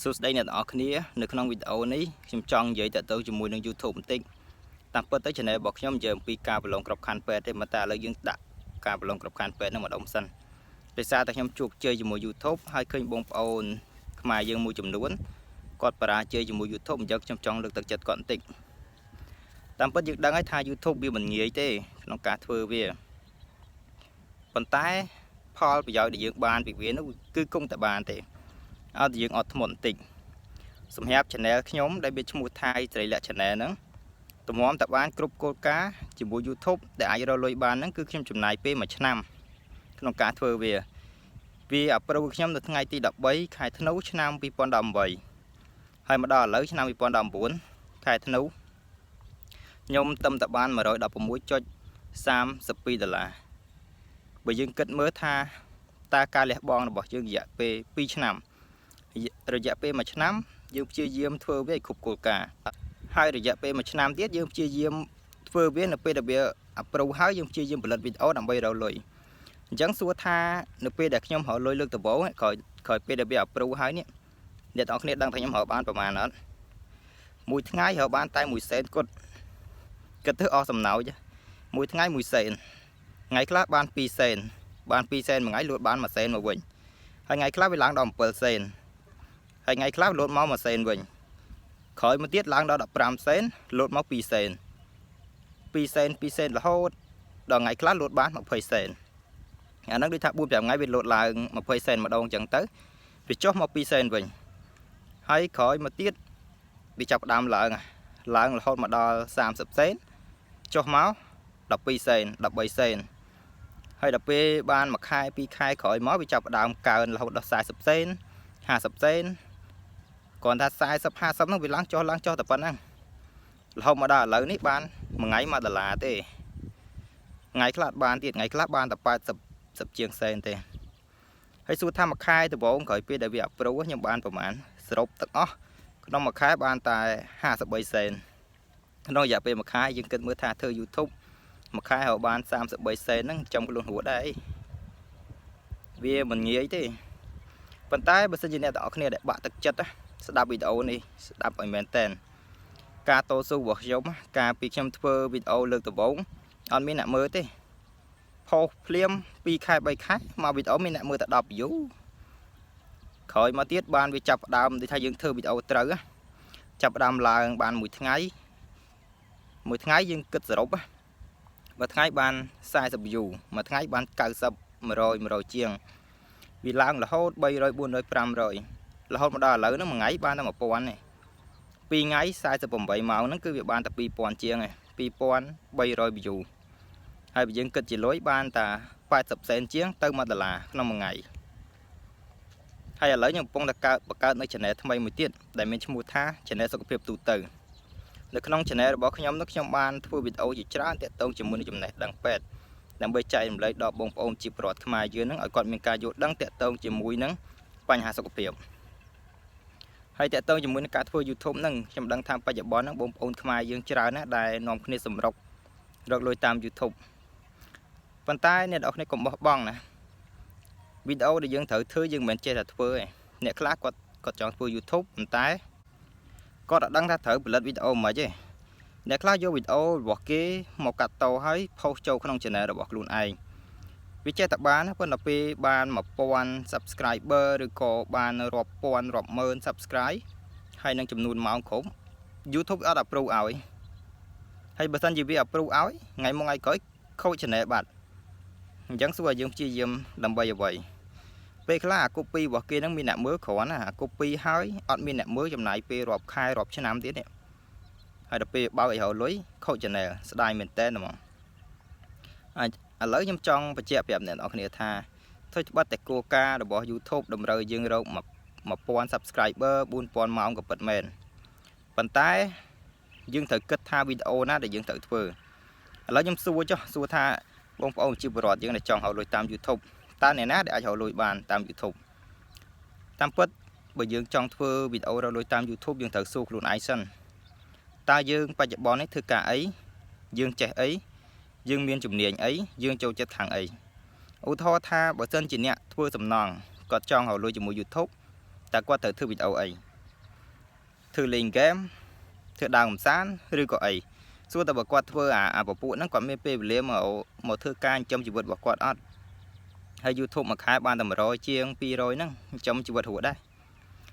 សួស្តីអ្នកទាំងអស់គ្នានៅក្នុងវីដេអូនេះខ្ញុំចង់និយាយតទៅជាមួយនឹង YouTube បន្តិចតាមពិតទៅ channel របស់ខ្ញុំនិយាយអំពីការប្រឡងក្របខ័ណ្ឌពេទ្យទេតែឥឡូវយើងដាក់ការប្រឡងក្របខ័ណ្ឌពេទ្យនឹងម្ដងសិនដោយសារតែខ្ញុំជោគជ័យជាមួយ YouTube ហើយឃើញបងប្អូនខ្មែរយើងមួយចំនួនគាត់បរាជ័យជាមួយ YouTube អញ្ចឹងខ្ញុំចង់លើកទឹកចិត្តគាត់បន្តិចតាមពិតយើងដឹងហើយថា YouTube វាមិនងាយទេក្នុងការធ្វើវាប៉ុន្តែផលប្រយោជន៍ដែលយើងបានពីវានោះគឺគង់តែបានទេអត់យើងអត់ធ្មត់បន្តិចសម្រាប់ channel ខ្ញុំដែលមានឈ្មោះថា Haisreyleak channel ហ្នឹងតម្រាំតែបានគ្រប់គោលការណ៍ជាមួយ YouTube ដែលអាចរកលុយបានហ្នឹងគឺខ្ញុំចំណាយពេល1ឆ្នាំក្នុងការធ្វើវាអាប្រូខ្ញុំនៅថ្ងៃទី13ខែធ្នូឆ្នាំ2018ហើយមកដល់ឥឡូវឆ្នាំ2019ខែធ្នូខ្ញុំតឹមតែបាន$116.32បើយើងគិតមើលថាតើការលះបង់របស់យើងរយៈពេល2ឆ្នាំរយៈពេល1ឆ្នាំយើងព្យាយាមធ្វើវាឲ្យគ្រប់គោលការណ៍ហើយរយៈពេល1ឆ្នាំទៀតយើងព្យាយាមធ្វើវានៅពេលដែលវាអាប្រូហើយយើងព្យាយាមផលិតវីដេអូដើម្បីរកលុយអញ្ចឹងសួរថានៅពេលដែលខ្ញុំរកលុយលើកដំបូងក្រោយពេលដែលវាអាប្រូហើយនេះអ្នកទាំងអស់គ្នាដឹងថាខ្ញុំរកបានប្រហែលអត់មួយថ្ងៃរកបានតែ1សេនគត់គិតទៅអស់សំណោចមួយថ្ងៃ1សេនថ្ងៃខ្លះបាន2សេនបាន2សេនមួយថ្ងៃលួចបាន1សេនមកវិញហើយថ្ងៃខ្លះវាឡើងដល់7សេនហើយថ្ងៃខ្លះលួចមក1សេនវិញក្រោយមកទៀតឡើងដល់15សេនលួចមក2សេន2សេនរហូតដល់ថ្ងៃខ្លះលួចបាន20សេនអាហ្នឹងដូចថា4-5ថ្ងៃវាលួចឡើង20សេនម្ដងអញ្ចឹងទៅវាចុះមក2សេនវិញហើយក្រោយមកទៀតវាចាប់ផ្ដើមឡើងរហូតមកដល់30សេនចុះមក12សេន13សេនហើយដល់ពេលបាន1ខែ2ខែក្រោយមកវាចាប់ផ្ដើមកើនរហូតដល់40សេន50សេនគ្រាន់ថា40 50ហ្នឹងវាឡើងចុះតែប៉ុណ្ណឹងរហូតមកដល់ឥឡូវនេះបានមួយថ្ងៃ$1ទេថ្ងៃខ្លះបានទៀតថ្ងៃខ្លះបានតែ80ជាងសេនទេហើយសួរថាមួយខែដំបូងក្រោយពេលដែលវាអាប្រូខ្ញុំបានប្រហែលសរុបទាំងអស់ក្នុងមួយខែបានតែ53សេនក្នុងរយៈពេលមួយខែយើងគិតមើលថាធ្វើ YouTube មួយខែរកបាន33សេនហ្នឹងចំខ្លួនរួចដែរវាមិនងាយទេប៉ុន្តែបើសិនជាអ្នកទាំងអស់គ្នាដែលបាក់ទឹកចិត្តស្ដាប់វីដេអូនេះស្ដាប់ឲ្យមែនតែនការតស៊ូរបស់ខ្ញុំការពីខ្ញុំធ្វើវីដេអូលើកដំបូងអត់មានអ្នកមើលទេផុសភ្លាម2ខែ3ខែមកវីដេអូមានអ្នកមើលតែ10 view ក្រោយមកទៀតបានវាចាប់ផ្ដើមដូចថាយើងធ្វើវីដេអូត្រូវចាប់ផ្ដើមឡើងបានមួយថ្ងៃយើងគិតសរុបមួយថ្ងៃបាន40 view មួយថ្ងៃបាន90 100ជាងវាឡើងរហូត300 400 500រហូតមកដល់ឥឡូវហ្នឹងមួយថ្ងៃបានតែ1000ទេ2ថ្ងៃ48ម៉ោងហ្នឹងគឺវាបានតែ2000ជាងឯង2300 view ហើយបើយើងគិតជាលុយបានតែ80សេនជាងទៅ$1ក្នុងមួយថ្ងៃហើយឥឡូវខ្ញុំកំពុងតែបង្កើតនៅ channel ថ្មីមួយទៀតដែលមានឈ្មោះថា channel សុខភាពទូទៅនៅក្នុង channel របស់ខ្ញុំនោះខ្ញុំបានធ្វើវីដេអូជាច្រើនទាក់ទងជាមួយនឹងចំណេះដឹងពេទ្យដើម្បីចែករំលែកដល់បងប្អូនជាពលរដ្ឋខ្មែរយើងនឹងឲ្យគាត់មានការយល់ដឹងទាក់ទងជាមួយនឹងបញ្ហាសុខភាពហើយទាក់ទងជាមួយនឹងការធ្វើ YouTube ហ្នឹងខ្ញុំដឹងថាបច្ចុប្បន្នហ្នឹងបងប្អូនខ្មែរយើងច្រើនណាស់ដែលនាំគ្នាសម្រុករកលុយតាម YouTube ប៉ុន្តែអ្នកនរគ្នាកុំបោះបង់ណាវីដេអូដែលយើងត្រូវធ្វើយើងមិនចេះតែធ្វើទេអ្នកខ្លះគាត់ចង់ធ្វើ YouTube ប៉ុន្តែគាត់អត់ដឹងថាត្រូវផលិតវីដេអូមិនទេអ្នកខ្លះយកវីដេអូរបស់គេមកកាត់តហើយផុសចូលក្នុង channel របស់ខ្លួនឯងវាចេះតែបានប៉ុន្តែពេលបាន1000 subscriber ឬក៏បានរាប់ពាន់រាប់ម៉ឺន subscribe ហើយនឹងចំនួនម៉ោងគ្រប់ YouTube អត់ approve ឲ្យហើយបើសិនជាវា approve ឲ្យថ្ងៃមួយថ្ងៃក្រោយខូច channel បាត់អញ្ចឹងសួរឲ្យយើងព្យាយាមដើម្បីអ្វីពេលខ្លះអា copy របស់គេនឹងមានអ្នកមើលគ្រាន់ណាអា copy ហើយអត់មានអ្នកមើលចំណាយពេលរាប់ខែរាប់ឆ្នាំទៀតនេះហើយដល់ពេលបើកឲ្យរកលុយខូច channel ស្ដាយមែនតើហ្មងឥឡូវខ្ញុំចង់បញ្ជាក់ប្រាប់អ្នកនរគ្នាថាធ្វើត្បិតតែគោលការណ៍របស់ YouTube តម្រូវយើងរក1000 subscriber 4000ម៉ោងក៏ពិតមែនប៉ុន្តែយើងត្រូវគិតថាវីដេអូណាដែលយើងត្រូវធ្វើឥឡូវខ្ញុំសួរថាបងប្អូនជាពលរដ្ឋយើងដែលចង់រកលុយតាម YouTube តើអ្នកណាដែលអាចរកលុយបានតាម YouTube តាមពិតបើយើងចង់ធ្វើវីដេអូរកលុយតាម YouTube យើងត្រូវសួរខ្លួនឯងសិនតើយើងបច្ចុប្បន្ននេះធ្វើការអីយើងចេះអីយើងមានជំនាញអីយើងចូលចិត្តខាងអីឧទាហរណ៍ថាបើសិនជាអ្នកធ្វើសំណង់គាត់ចង់រកលុយជាមួយ YouTube តើគាត់ត្រូវធ្វើវីដេអូអី ធ្វើលេងហ្គេមធ្វើដើរកំសាន្តឬក៏អីសួរតែបើគាត់ធ្វើអាពពួកហ្នឹងគាត់មានពេលវេលាមកធ្វើការចិញ្ចឹមជីវិតរបស់គាត់អត់ហើយ YouTube មួយខែបានតែ100ជាង200ហ្នឹងចិញ្ចឹមជីវិតរួចដែរ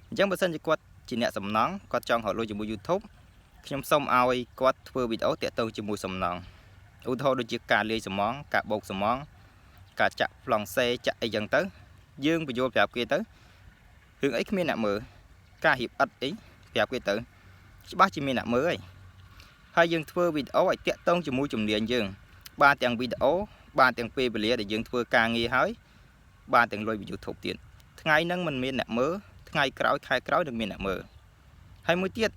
អញ្ចឹងបើសិនជាគាត់ជាអ្នកសំណងគាត់ចង់រកលុយជាមួយ YouTube ខ្ញុំសូមឲ្យគាត់ធ្វើវីដេអូតាក់ទងជាមួយសំណងឧទាហរណ៍ដូចជាការលាយសំងការបោកសំងការចាក់ប្លង់សេចាក់អីចឹងទៅយើងបញ្យល់ប្រាប់គេទៅរឿងអីគ្មានអ្នកមើលការរៀបឥតអីប្រាប់គេទៅច្បាស់ជាមានអ្នកមើលហើយយើងធ្វើវីដេអូឲ្យតាក់ទងជាមួយជំនាញយើងបានទាំងវីដេអូបានទាំងពេលវេលាដែលយើងធ្វើការងារហើយបានទាំងលុយពី YouTube ទៀតថ្ងៃហ្នឹងមិនមានអ្នកមើលថ្ងៃក្រោយខែក្រោយនឹងមានអ្នកមើលហើយមួយទៀត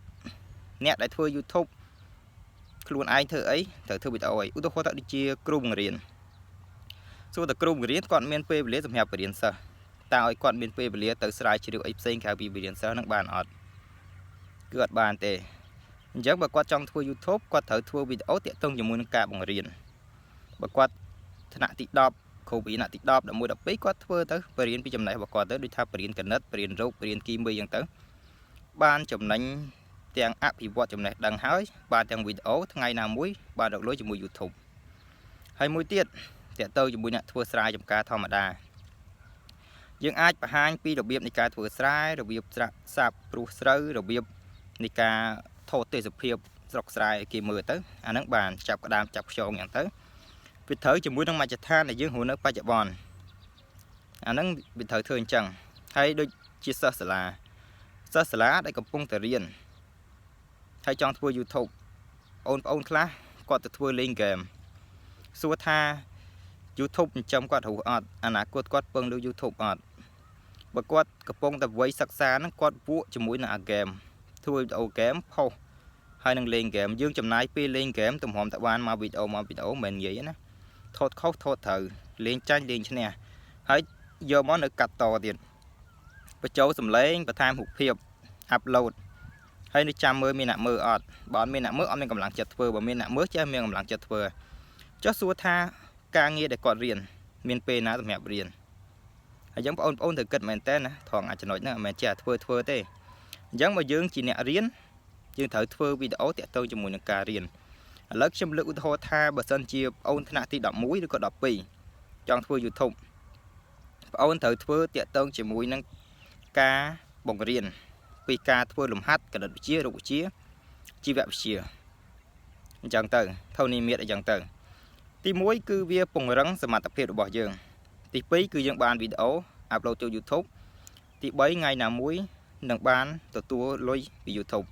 អ្នកដែលធ្វើ YouTube ខ្លួនឯងធ្វើអីត្រូវធ្វើវីដេអូអីឧទាហរណ៍ទៅដូចជាគ្រូបង្រៀនសួរតែគ្រូបង្រៀនគាត់មានពេលវេលាសម្រាប់បរៀនសិស្សតើឲ្យគាត់មានពេលវេលាទៅស្រាវជ្រាវអីផ្សេងក្រៅពីបរៀនសិស្សនឹងបានអត់គឺអត់បានទេអញ្ចឹងបើគាត់ចង់ធ្វើ YouTube គាត់ត្រូវធ្វើវីដេអូតាក់ទងជាមួយនឹងការបង្រៀនបើគាត់ថ្នាក់ទី10គ្រូពីថ្នាក់ទី10 11 12គាត់ធ្វើទៅបរៀនពីចំណេះរបស់គាត់ទៅដូចថាបរៀនគណិតបរៀនរូបបរៀនគីមីអញ្ចឹងទៅបានចំណេញទាំងអភិវឌ្ឍចំណេះដឹងហើយបានទាំងវីដេអូថ្ងៃណាមួយបានរកលុយជាមួយ YouTube ហើយមួយទៀតតាក់ទងជាមួយអ្នកធ្វើស្រែចម្ការធម្មតាយើងអាចបង្ហាញពីរបៀបនៃការធ្វើស្រែរបៀបសាបព្រោះស្រូវរបៀបនៃការថតទេសភាពស្រុកស្រែគេមើលទៅអាហ្នឹងបានចាប់ក្តាមចាប់ខ្យងយ៉ាងទៅវាត្រូវជាមួយនឹងមជ្ឈដ្ឋានដែលយើងរស់នៅបច្ចុប្បន្នអាហ្នឹងវាត្រូវធ្វើអញ្ចឹងហើយដូចជាសិស្សសាលាដែលកំពុងតែរៀនហើយចង់ធ្វើ YouTube បងប្អូនខ្លះគាត់ទៅធ្វើលេងហ្គេមសួរថា YouTube ចិញ្ចឹមគាត់រស់អត់អនាគតគាត់ពឹងលើ YouTube អត់បើគាត់កំពុងតែវ័យសិក្សាហ្នឹងគាត់វក់ជាមួយនឹងអាហ្គេមធ្វើវីដេអូហ្គេមផុសហើយនឹងលេងហ្គេមយើងចំណាយពេលលេងហ្គេមទំហំតែបានមកវីដេអូមិននិយាយណាថតខុសថតត្រូវលេងចាញ់លេងឈ្នះហើយយកមកនៅកាត់តទៀតបញ្ចូលសំឡេងបន្ថែមរូបភាពអាប់ឡូតហើយនឹងចាំមើលមានអ្នកមើលអត់បើអត់មានអ្នកមើលអត់មានកម្លាំងចិត្តធ្វើបើមានអ្នកមើលចេះមានកម្លាំងចិត្តធ្វើចុះសួរថាការងារដែលគាត់រៀនមានពេលណាសម្រាប់រៀនហើយចឹងបងប្អូនត្រូវគិតមែនតើណាថងអាចចំណុចហ្នឹងមិនមែនចេះធ្វើទេអញ្ចឹងបើយើងជាអ្នករៀនយើងត្រូវធ្វើវីដេអូតាក់ទងជាមួយនឹងការរៀនឥឡូវខ្ញុំលើកឧទាហរណ៍ថាបើសិនជាបងប្អូនថ្នាក់ទី11ឬក៏12ចង់ធ្វើ YouTube បងប្អូនត្រូវធ្វើតាក់ទងជាមួយនឹងការបង្រៀនពីការធ្វើលំហាត់គណិតវិទ្យារូបវិទ្យាជីវវិទ្យាអញ្ចឹងទៅធនធានអញ្ចឹងទៅទី1គឺវាពង្រឹងសមត្ថភាពរបស់យើងទី2គឺយើងបានវីដេអូអាប់ឡូតចូល YouTube ទី3ថ្ងៃណាមួយនឹងបានទទួលលុយពី YouTube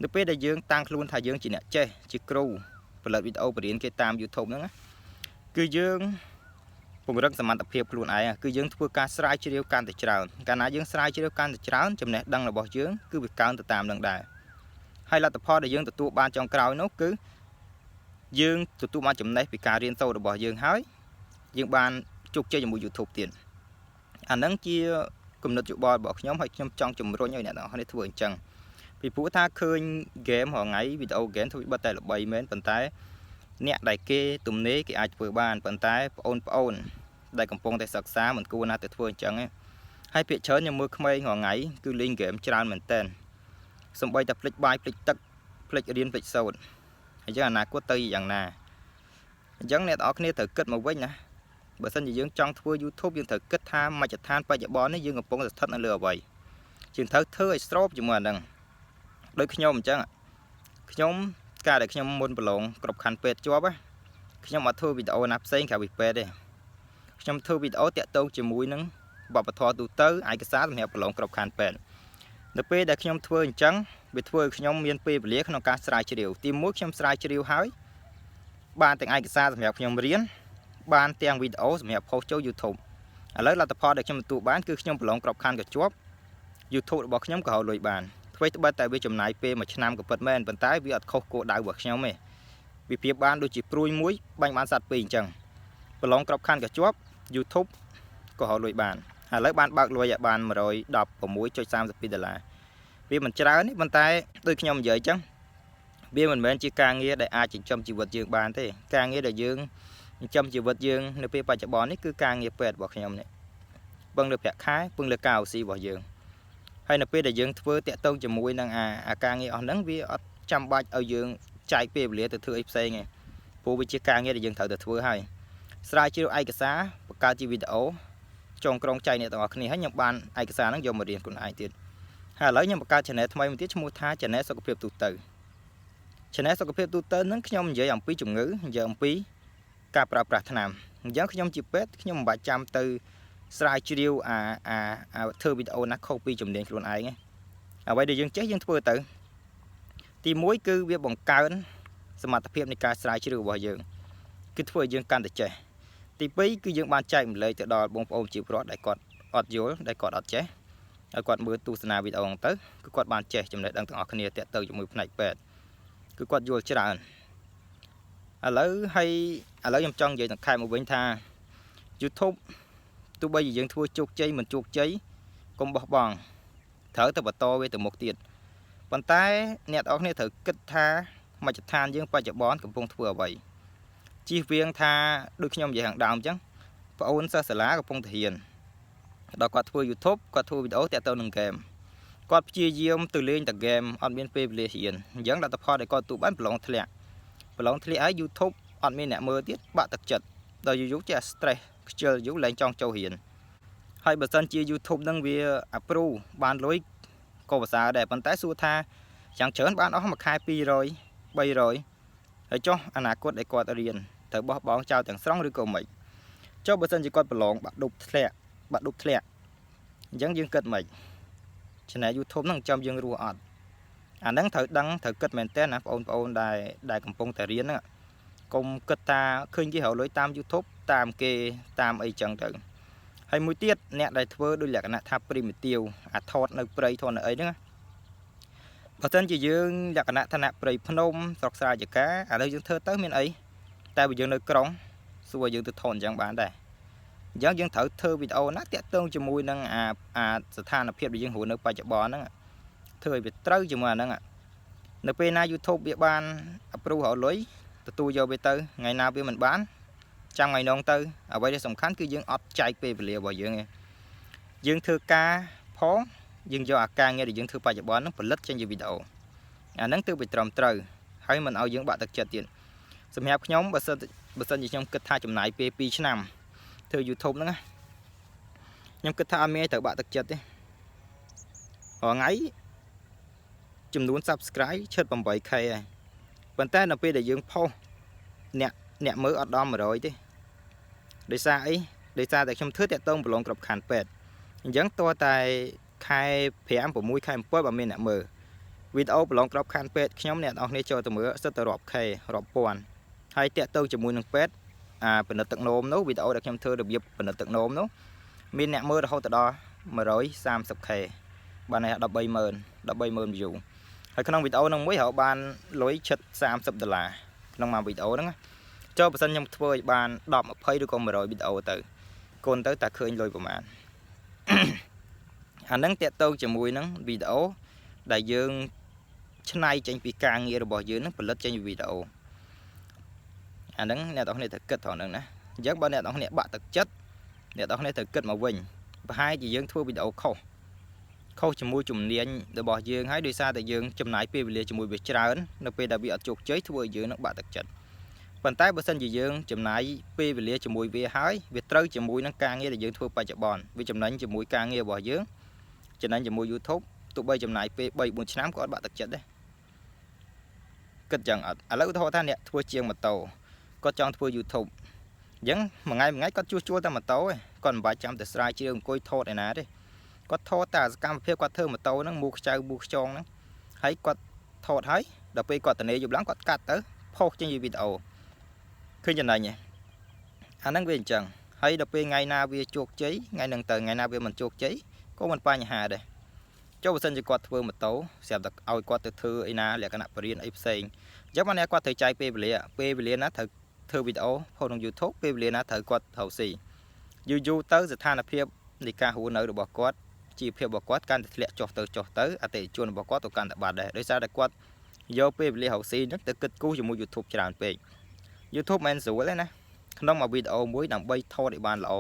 នៅពេលដែលយើងតាំងខ្លួនថាយើងជាអ្នកចេះជាគ្រូផលិតវីដេអូបរៀនគេតាម YouTube ហ្នឹងគឺយើងពង្រឹងសមត្ថភាពខ្លួនឯងគឺយើងធ្វើការស្រាវជ្រាវកាន់តែច្រើនកាលណាយើងស្រាវជ្រាវកាន់តែច្រើនចំណេះដឹងរបស់យើងគឺវាកើនទៅតាមនឹងដែរហើយលទ្ធផលដែលយើងទទួលបានចុងក្រោយនោះគឺយើងទទួលបានចំណេះពីការរៀនសូត្ររបស់យើងហើយយើងបានជោគជ័យជាមួយ YouTube ទៀតអាហ្នឹងជាគំនិតយោបល់របស់ខ្ញុំហើយខ្ញុំចង់ជំរុញឲ្យអ្នកទាំងអស់នេះធ្វើអញ្ចឹងពីព្រោះថាឃើញហ្គេមរាល់ថ្ងៃវីដេអូហ្គេមធ្វើបិទតែល្បីមែនប៉ុន្តែអ្នកដែលគេទំនេរគេអាចធ្វើបានប៉ុន្តែបងប្អូនដែលកំពុងតែសិក្សាមិនគួរណាទៅធ្វើអញ្ចឹងទេហើយភាគច្រើនខ្ញុំមើលក្មេងរាល់ថ្ងៃគឺលេងហ្គេមច្រើនមែនតើសំបីតែភ្លេចបាយភ្លេចទឹកភ្លេចរៀនភ្លេចសូត្រអញ្ចឹងអនាគតទៅយ៉ាងណាអញ្ចឹងអ្នកទាំងអស់គ្នាត្រូវគិតមកវិញណាបើសិនជាយើងចង់ធ្វើ YouTube យើងត្រូវគិតថាមជ្ឈដ្ឋានបច្ចុប្បន្ននេះយើងកំពុងស្ថិតនៅលើអ្វីយើងត្រូវធ្វើឲ្យស្របជាមួយអាហ្នឹងដោយខ្ញុំអញ្ចឹងខ្ញុំការដែលខ្ញុំមុនប្រឡងគ្រប់ខណ្ឌពេទ្យជាប់ខ្ញុំអត់ធ្វើវីដេអូណាផ្សេងក្រៅពីពេទ្យទេខ្ញុំធ្វើវីដេអូតាក់ទងជាមួយនឹងវប្បធម៌ទូទៅឯកសារសម្រាប់ប្រឡងគ្រប់ខណ្ឌពេទ្យនៅពេលដែលខ្ញុំធ្វើអញ្ចឹងវាធ្វើឲ្យខ្ញុំមានពេលវេលាក្នុងការស្រាវជ្រាវទី1ខ្ញុំស្រាវជ្រាវហើយបានទាំងឯកសារសម្រាប់ខ្ញុំរៀនបានទាំងវីដេអូសម្រាប់ផុសចូល YouTube ឥឡូវលទ្ធផលដែលខ្ញុំទទួលបានគឺខ្ញុំប្រឡងគ្រប់ខណ្ឌក៏ជាប់ YouTube របស់ខ្ញុំក៏រកលុយបានធ្វើត្បិតតែវាចំណាយពេល1ឆ្នាំក៏ពិតមែនប៉ុន្តែវាអត់ខុសគោលដៅរបស់ខ្ញុំទេវាប្រៀបបានដូចជាព្រួយមួយបាញ់បានសัตว์ពីរអញ្ចឹងប្រឡងគ្រប់ខណ្ឌក៏ជាប់ YouTube ក៏រកលុយបានឥឡូវបានបើកលុយឲ្យបាន$116.32វាមិនច្រើនទេប៉ុន្តែដូចខ្ញុំនិយាយអញ្ចឹងវាមិនមែនជាការងារដែលអាចចិញ្ចឹមជីវិតយើងបានទេការងារដែលយើងចិញ្ចឹមជីវិតយើងនៅពេលបច្ចុប្បន្ននេះគឺការងារពេទ្យរបស់ខ្ញុំនេះពឹងលើប្រាក់ខែពឹងលើការអូស៊ីរបស់យើង ហើយនៅពេលដែលយើងធ្វើតាក់ទងជាមួយនឹងអាការងារអស់ហ្នឹងវាអត់ចាំបាច់ឲ្យយើងចែកពេលវេលាទៅធ្វើអីផ្សេងទេព្រោះវាជាការងារដែលយើងត្រូវទៅធ្វើហើយស្រាវជ្រាវឯកសារបង្កើតជាវីដេអូចងក្រងចែកអ្នកទាំងអស់គ្នាហើយខ្ញុំបានឯកសារហ្នឹងយកមករៀនខ្លួនឯងទៀតហើយឥឡូវខ្ញុំបង្កើត channel ថ្មីមួយទៀតឈ្មោះថា channel សុខភាពទូទៅ channel សុខភាពទូទៅហ្នឹងខ្ញុំនិយាយអំពីជំងឺនិយាយអំពីការប្រើប្រាស់ថ្នាំអញ្ចឹងខ្ញុំជាពេទ្យខ្ញុំមិនបាច់ចាំទៅស្រាវជ្រាវធ្វើវីដេអូណាខុសពីជំនាញខ្លួនឯងទេអ្វីដែលយើងចេះយើងធ្វើទៅទី1គឺវាបង្កើនសមត្ថភាពនៃការស្រាវជ្រាវរបស់យើងគឺធ្វើឲ្យយើងកាន់តែចេះទី2គឺយើងបានចែកម្លែកទៅដល់បងប្អូនជីវរដ្ឋដែលគាត់អត់យល់ដែលគាត់អត់ចេះហើយគាត់មើលទស្សនាវីដេអូហ្នឹងទៅគឺគាត់បានចេះចំណេះដឹងទាំងអស់គ្នាតាក់ទងជាមួយផ្នែកពេទ្យគឺគាត់យល់ច្រើនឥឡូវខ្ញុំចង់និយាយដល់ខែមកវិញថា YouTube ទោះបីជាយើងធ្វើជោគជ័យមិនជោគជ័យកុំបោះបង់ត្រូវតែបន្តវាទៅមុខទៀតប៉ុន្តែអ្នកនរគ្នាត្រូវគិតថាមជ្ឈដ្ឋានយើងបច្ចុប្បន្នកំពុងធ្វើអ្វីជៀសវាងថាដូចខ្ញុំនិយាយខាងដើមអញ្ចឹងបងអូនសិស្សសាលាកំពុងទៅរៀនដល់គាត់ធ្វើ YouTube គាត់ធ្វើវីដេអូតាក់ទងនឹងហ្គេមគាត់ព្យាយាមទៅលេងតែហ្គេមអត់មានពេលវេលារៀនអញ្ចឹងលទ្ធផលដែលគាត់ទូបានប្រឡងធ្លាក់ហើយ YouTube អត់មានអ្នកមើលទៀតបាក់ទឹកចិត្តដល់យូរចេះ stress ខ្ជិលយូរលែងចង់ចូលរៀនហើយបើសិនជា YouTube នឹងវា approve បានលុយក៏ប្រសើរដែរប៉ុន្តែសួរថាយ៉ាងច្រើនបានអស់មួយខែ200 300ហើយចុះអនាគតដែលគាត់រៀនត្រូវបោះបង់ចោលទាំងស្រុងឬក៏មិនចុះបើសិនជាគាត់ប្រឡងបាក់ឌុបធ្លាក់អញ្ចឹងយើងគិតមិន Channel YouTube ហ្នឹងចាំយើងរស់អត់អាហ្នឹងត្រូវដឹងត្រូវគិតមែនតើណាបងប្អូនដែលកំពុងតែរៀនហ្នឹងកុំគិតថាឃើញគេរកលុយតាម YouTube តាមគេតាមអីចឹងទៅហើយមួយទៀតអ្នកដែលធ្វើដោយលក្ខណៈថា primitive អាថតនៅព្រៃថតនៅអីហ្នឹងបើសិនជាយើងលក្ខណៈឋានៈព្រៃភ្នំស្រុកស្រែចកាឥឡូវយើងធ្វើទៅមានអីតែបើយើងនៅក្រុងសួរយើងទៅថតអញ្ចឹងបានដែរអញ្ចឹងយើងត្រូវធ្វើវីដេអូណាតាក់ទងជាមួយនឹងអាស្ថានភាពដែលយើងរស់នៅបច្ចុប្បន្នហ្នឹងធ្វើឲ្យវាត្រូវជាមួយអាហ្នឹងនៅពេលណា YouTube វាបាន approve រកលុយទទួលយកវាទៅថ្ងៃណាវាមិនបានចាំថ្ងៃនោះទៅអ្វីដែលសំខាន់គឺយើងអត់ចែកពេលវេលារបស់យើងទេយើងធ្វើការផងយើងយកអាការងារដែលយើងធ្វើបច្ចុប្បន្នហ្នឹងផលិតចេញជាវីដេអូអាហ្នឹងទើបវាត្រឹមត្រូវហើយមិនឲ្យយើងបាក់ទឹកចិត្តទៀតសម្រាប់ខ្ញុំបើសិនជាខ្ញុំគិតថាចំណាយពេល2ឆ្នាំធ្វើ YouTube ហ្នឹងខ្ញុំគិតថាអត់មានត្រូវបាក់ទឹកចិត្តទេរាល់ថ្ងៃចំនួន Subscribe ឈិត 8K ហើយប៉ុន្តែនៅពេលដែលយើងផុសអ្នកមើលអត់ដល់100ទេដោយសារអីដោយសារតែខ្ញុំធ្វើតាក់ទងប្រឡងក្របខ័ណ្ឌពេទ្យអញ្ចឹងតើតែខែ5 6ខែ7បើមានអ្នកមើលវីដេអូប្រឡងក្របខ័ណ្ឌពេទ្យខ្ញុំអ្នកនរគ្នាចូលទៅមើលសិតតែរាប់ K រាប់ពាន់ហើយតាក់ទងជាមួយនឹងពេទ្យពិនិត្យទឹកនោមនោះវីដេអូដែលខ្ញុំធ្វើរបៀបពិនិត្យទឹកនោមនោះមានអ្នកមើលរហូតដល់ 130K បានតែ130000 view ហើយក្នុងវីដេអូហ្នឹងមួយរកបានលុយជិត$30ក្នុងមួយវីដេអូហ្នឹងចូលបើសិនខ្ញុំធ្វើឲ្យបាន10 20ឬក៏100វីដេអូទៅកូនទៅតែឃើញលុយប្រហែលអាហ្នឹងតាក់ទងជាមួយនឹងវីដេអូដែលយើងច្នៃចេញពីការងាររបស់យើងនឹងផលិតចេញពីវីដេអូអាហ្នឹងអ្នកនរគ្នាត្រូវគិតត្រង់ហ្នឹងណាអញ្ចឹងបើអ្នកនរគ្នាបាក់ទឹកចិត្តអ្នកនរគ្នាត្រូវគិតមកវិញប្រហែលជាយើងធ្វើវីដេអូខុសជាមួយជំនាញរបស់យើងហើយដោយសារតែយើងចំណាយពេលវេលាជាមួយវាច្រើននៅពេលដែលវាអត់ជោគជ័យធ្វើឲ្យយើងនឹងបាក់ទឹកចិត្តប៉ុន្តែបើសិនជាយើងចំណាយពេលវេលាជាមួយវាហើយវាត្រូវជាមួយនឹងការងារដែលយើងធ្វើបច្ចុប្បន្នវាចំណេញជាមួយការងាររបស់យើងចំណេញជាមួយ YouTube ទោះបីចំណាយពេល 3-4 ឆ្នាំក៏អត់បាក់ទឹកចិត្តដែរគិតចឹងអត់ឥឡូវឧទាហរណ៍ថាអ្នកធ្វើជាងម៉ូតូគាត់ចង់ធ្វើ YouTube អញ្ចឹងមួយថ្ងៃគាត់ជួសតែម៉ូតូឯងគាត់មិនបាច់ចាំតែស្រាវជ្រាវអង្គុយថតឯណាទេគាត់ថតតែសកម្មភាពគាត់ធ្វើម៉ូតូហ្នឹងមូខ្ចៅមូខ្ចងហ្នឹងហើយគាត់ថតហើយដល់ពេលគាត់តនេយប់ឡើងគាត់កាត់ទៅផុសចេញជាវីដេអូឃើញចំណេញទេអាហ្នឹងវាអញ្ចឹងហើយដល់ពេលថ្ងៃណាវាជោគជ័យថ្ងៃហ្នឹងទៅថ្ងៃណាវាមិនជោគជ័យក៏មិនបញ្ហាដែរចុះបើសិនជាគាត់ធ្វើម៉ូតូស្រាប់តែឲ្យគាត់ទៅធ្វើឯណាលក្ខណៈបរិញ្ញាអីផ្សេងអញ្ចឹងបានគាត់ត្រូវចាយពេលវេលាណាត្រូវធ្វើវីដេអូផុសក្នុង YouTube ពេលវេលាណាត្រូវគាត់ត្រូវស៊ីយូរទៅស្ថានភាពនៃការរស់នៅរបស់គាត់ជីវភាពរបស់គាត់កាន់តែធ្លាក់ចុះទៅអតិថិជនរបស់គាត់ទៅកាន់តែបាត់ដែរដោយសារតែគាត់យកពេលវេលារកស៊ីហ្នឹងទៅគិតគូរជាមួយ YouTube ច្រើនពេក YouTube មិនស្រួលទេណាក្នុងមួយវីដេអូមួយដើម្បីថតឲ្យបានល្អ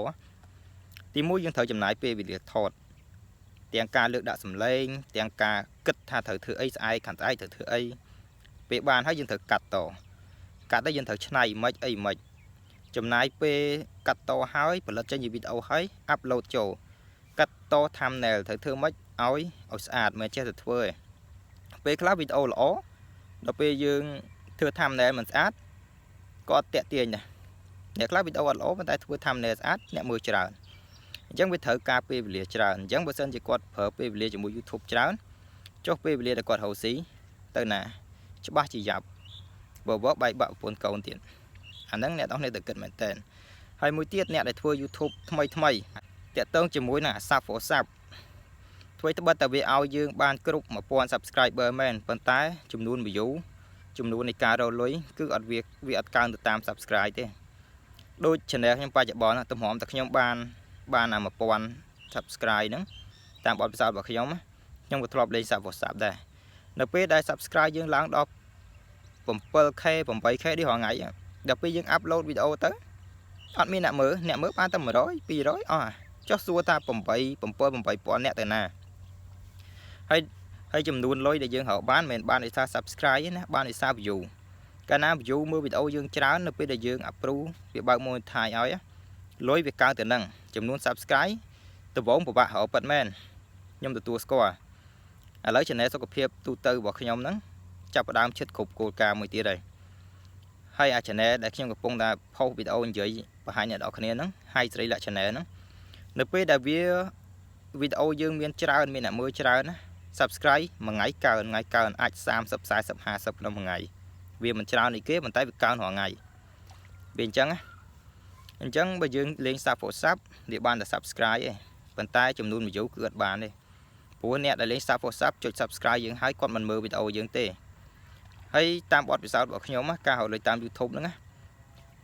ទីមួយយើងត្រូវចំណាយពេលវេលាថត ទាំងការលើកដាក់សម្លេងទាំងការគិតថាត្រូវធ្វើអីស្អែកខាងស្អែកត្រូវធ្វើអីពេលបានហើយយើងត្រូវកាត់ទៅយើងត្រូវឆ្នៃមិនអីមិនចំណាយពេលកាត់តហើយផលិតចេញជាវីដេអូហើយអាប់ឡូតចូលកាត់ត thumbnail ត្រូវធ្វើមិនឲ្យស្អាតមិនចេះតែធ្វើឯងពេលខ្លះវីដេអូល្អដល់ពេលយើងធ្វើ thumbnail មិនស្អាតក៏អត់តាក់ទាញដែរអ្នកខ្លះវីដេអូអត់ល្អប៉ុន្តែធ្វើ thumbnail ស្អាតអ្នកមើលច្រើនអញ្ចឹងវាត្រូវការពេលវេលាច្រើនអញ្ចឹងបើសិនជាគាត់ប្រើពេលវេលាជាមួយ YouTube ច្រើនចុះពេលវេលាដែលគាត់រកស៊ីទៅណាច្បាស់ជាយ៉ាប់បើបែកបាក់ប្រពន្ធកូនទៀតអាហ្នឹងអ្នកនរគ្នាទៅគិតមែនតើហើយមួយទៀតអ្នកដែលធ្វើ YouTube ថ្មីតាក់ទងជាមួយនឹងអាសាប់ហ្វសាប់ធ្វើត្បិតតែវាឲ្យយើងបានគ្រប់ 1000 subscriber មែនប៉ុន្តែចំនួន view ចំនួននៃការរកលុយគឺអត់វាអត់កើនទៅតាម subscribe ទេដូច channel ខ្ញុំបច្ចុប្បន្នទំហំតែខ្ញុំបាន1000 subscribe ហ្នឹងតាមបទពិសោធន៍របស់ខ្ញុំក៏ធ្លាប់លេងសាប់ WhatsApp ដែរនៅពេលដែល subscribe យើងឡើងដល់ 7k 8k នេះរាល់ថ្ងៃដល់ពេលយើង upload វីដេអូទៅអត់មានអ្នកមើលបានតែ100 200អស់ចុះសួរថា8 7000អ្នកទៅណាហើយចំនួនលុយដែលយើងរកបានមិនបានដោយសារ subscribe ទេណាបានដោយសារ view កាលណា view មើលវីដេអូយើងច្រើននៅពេលដែលយើង approve វាបើក monetize ឲ្យលុយវាកើនទៅនឹងចំនួន subscribe ដំបូងពិបាករកប៉ិតមែនខ្ញុំទទួលស្គាល់ឥឡូវ channel សុខភាពទូទៅរបស់ខ្ញុំហ្នឹងចាប់ផ្ដើមឈិតគ្រប់គោលការណ៍មួយទៀតហើយអា channel ដែលខ្ញុំកំពុងតែ post វីដេអូនិយាយបង្ហាញអ្នកនរគ្នាហ្នឹង Haisreyleak channel ហ្នឹងនៅពេលដែលវាវីដេអូយើងមានច្រើនមានអ្នកមើលច្រើនណា subscribe មួយថ្ងៃកើនអាច30 40 50ក្នុងមួយថ្ងៃវាមិនច្រើននេះគេប៉ុន្តែវាកើនរាល់ថ្ងៃវាអញ្ចឹងបើយើងលេង sub WhatsApp វាបានតែ subscribe ឯងប៉ុន្តែចំនួន view គឺអត់បានទេព្រោះអ្នកដែលលេង sub WhatsApp ចុច subscribe យើងហើយគាត់មិនមើលវីដេអូយើងទេហើយតាមបទពិសោធន៍របស់ខ្ញុំការរកលុយតាម YouTube ហ្នឹង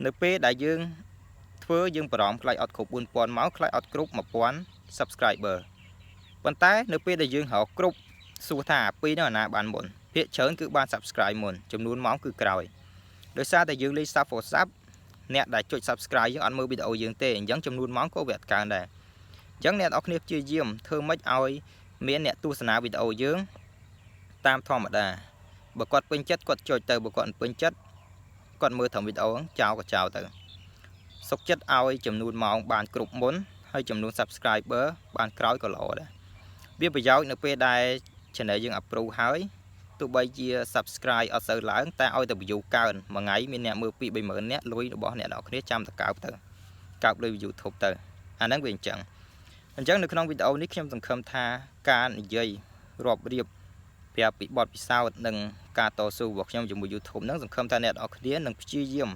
នៅពេលដែលយើងធ្វើយើងបារម្ភខ្លាចអត់គ្រប់ 4000 មកខ្លាចអត់គ្រប់ 1000 subscriber ប៉ុន្តែនៅពេលដែលយើងរកគ្រប់សួរថាពីនោះអាណាបានមុនភាគច្រើនគឺបាន subscribe មុនចំនួនម៉ោងគឺក្រោយដោយសារតែយើងលេង sub WhatsApp អ្នកដែលចុច subscribe យើងអត់មើលវីដេអូយើងទេអញ្ចឹងចំនួនម៉ោងក៏វាអត់កើនដែរអញ្ចឹងអ្នកនរគ្នាព្យាយាមធ្វើម៉េចឲ្យមានអ្នកទស្សនាវីដេអូយើងតាមធម្មតាបើគាត់ពេញចិត្តគាត់ចុចទៅបើគាត់មិនពេញចិត្តគាត់មើលត្រឹមវីដេអូចោលក៏ចោលទៅសុខចិត្តឲ្យចំនួនម៉ោងបានគ្រប់មុនហើយចំនួន subscriber បានក្រោយក៏ល្អដែរវាប្រយោជន៍នៅពេលដែល channel យើង approve ហើយទោះបីជា subscribe អត់សូវឡើងតែឲ្យតែ view កើនមួយថ្ងៃមានអ្នកមើល 2-30000 អ្នកលុយរបស់អ្នកនរគ្នាចាំតែកើបលុយ YouTube ទៅអាហ្នឹងវាអញ្ចឹងនៅក្នុងវីដេអូនេះខ្ញុំសង្ឃឹមថាការនិយាយរាប់រៀបប្រាប់ពីបទពិសោធន៍និងការតស៊ូរបស់ខ្ញុំជាមួយ YouTube ហ្នឹងសង្ឃឹមថាអ្នកនរគ្នានឹងព្យាយាម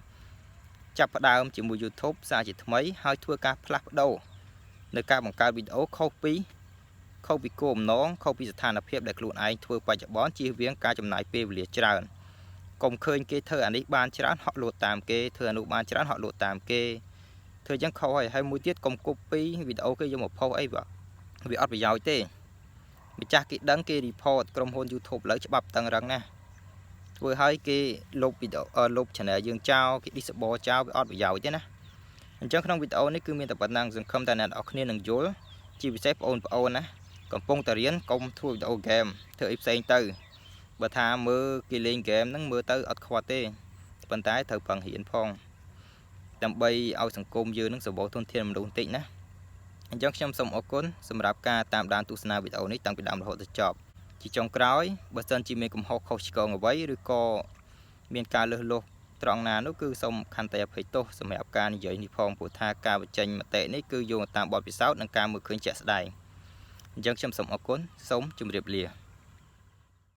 ចាប់ផ្ដើមជាមួយ YouTube សារជាថ្មីហើយធ្វើការផ្លាស់ប្ដូរនៅការបង្កើតវីដេអូខុសពីគោលបំណងខុសពីស្ថានភាពដែលខ្លួនឯងធ្វើបច្ចុប្បន្នជៀសវាងការចំណាយពេលវេលាច្រើនកុំឃើញគេធ្វើអានេះបានច្រើនហក់លោតតាមគេធ្វើអានោះបានច្រើនហក់លោតតាមគេធ្វើអញ្ចឹងខុសហើយមួយទៀតកុំ copy វីដេអូគេយកមក post អីវាអត់ប្រយោជន៍ទេម្ចាស់គេដឹងគេ report ក្រុមហ៊ុន YouTube លើច្បាប់តឹងរឹងណាធ្វើឲ្យគេលុបវីដេអូលុប channel យើងចោលគេ disable ចោលវាអត់ប្រយោជន៍ទេណាអញ្ចឹងក្នុងវីដេអូនេះគឺមានតែប៉ុណ្ណឹងសង្ឃឹមថាអ្នកនរគ្នានឹងយល់ជាពិសេសបងប្អូនណាកំពុងតែរៀនកុំធ្វើវីដេអូ game ធ្វើអីផ្សេងទៅបើថាមើលគេលេង game ហ្នឹងមើលទៅអត់ខ្វត់ទេប៉ុន្តែត្រូវប្រឹងរៀនផងដើម្បីឲ្យសង្គមយើងនឹងសម្បូរធនធានមនុស្សបន្តិចណាអញ្ចឹងខ្ញុំសូមអរគុណសម្រាប់ការតាមដានទស្សនាវីដេអូនេះតាំងពីដើមរហូតដល់ចប់ជាចុងក្រោយបើសិនជាមានកំហុសខុសឆ្គងអ្វីឬក៏មានការលើសលុបត្រង់ណានោះគឺសូមខន្តីអភ័យទោសសម្រាប់ការនិយាយនេះផងព្រោះថាការបញ្ចេញមតិនេះគឺយោងតាមបទពិសោធន៍និងការមើលឃើញជាក់ស្ដែងអញ្ចឹងខ្ញុំសូមអរគុណសូមជម្រាបលា